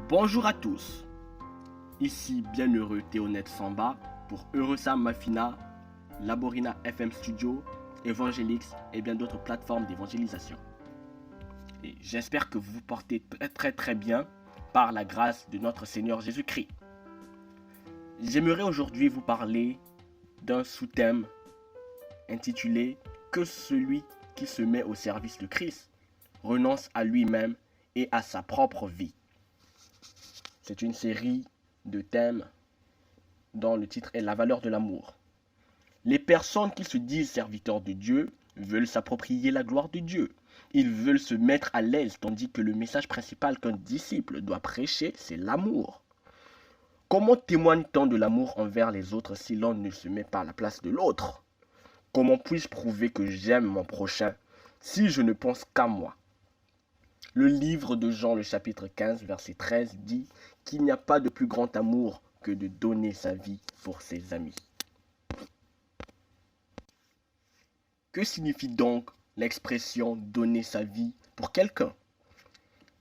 Bonjour à tous, ici Bienheureux Théonette Samba pour Eurosa Mafina, Laborina FM Studio, Evangelix et bien d'autres plateformes d'évangélisation. Et j'espère que vous vous portez très bien par la grâce de notre Seigneur Jésus-Christ. J'aimerais aujourd'hui vous parler d'un sous-thème intitulé « Que celui qui se met au service de Christ renonce à lui-même et à sa propre vie ». C'est une série de thèmes dont le titre est La valeur de l'amour. Les personnes qui se disent serviteurs de Dieu veulent s'approprier la gloire de Dieu. Ils veulent se mettre à l'aise, tandis que le message principal qu'un disciple doit prêcher, c'est l'amour. Comment témoigne-t-on de l'amour envers les autres si l'on ne se met pas à la place de l'autre? Comment puis-je prouver que j'aime mon prochain si je ne pense qu'à moi? Le livre de Jean, le chapitre 15, verset 13, dit qu'il n'y a pas de plus grand amour que de donner sa vie pour ses amis. Que signifie donc l'expression « donner sa vie pour quelqu'un » ?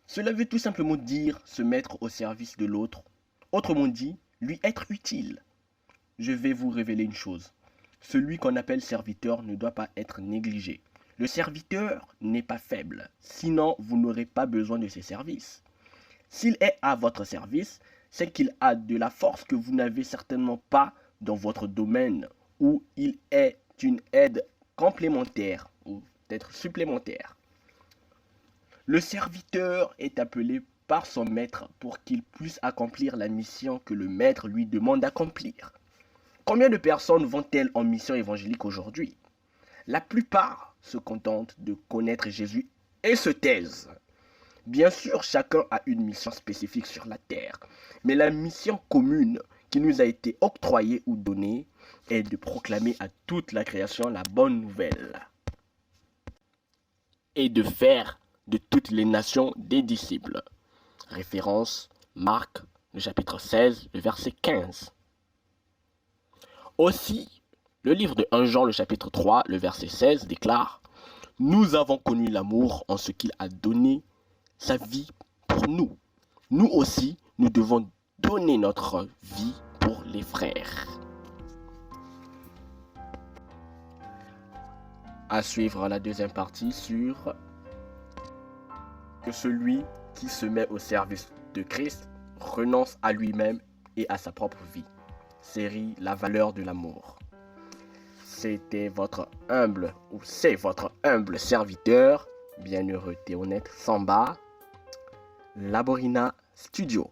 Cela veut tout simplement dire se mettre au service de l'autre, autrement dit, lui être utile. Je vais vous révéler une chose. Celui qu'on appelle serviteur ne doit pas être négligé. Le serviteur n'est pas faible, sinon vous n'aurez pas besoin de ses services. S'il est à votre service, c'est qu'il a de la force que vous n'avez certainement pas dans votre domaine, ou il est une aide complémentaire ou peut-être supplémentaire. Le serviteur est appelé par son maître pour qu'il puisse accomplir la mission que le maître lui demande d'accomplir. Combien de personnes vont-elles en mission évangélique aujourd'hui? La plupart se contentent de connaître Jésus et se taisent. Bien sûr, chacun a une mission spécifique sur la terre, mais la mission commune qui nous a été octroyée ou donnée est de proclamer à toute la création la bonne nouvelle et de faire de toutes les nations des disciples. Référence Marc, le chapitre 16, le verset 15. Aussi, le livre de 1 Jean, le chapitre 3, le verset 16 déclare « Nous avons connu l'amour en ce qu'il a donné sa vie pour nous. Nous aussi, nous devons donner notre vie pour les frères. » À suivre la deuxième partie sur que celui qui se met au service de Christ renonce à lui-même et à sa propre vie. Série La valeur de l'amour. C'était votre humble, ou c'est votre humble serviteur, Bienheureux Théonette Samba, Laborina Studio.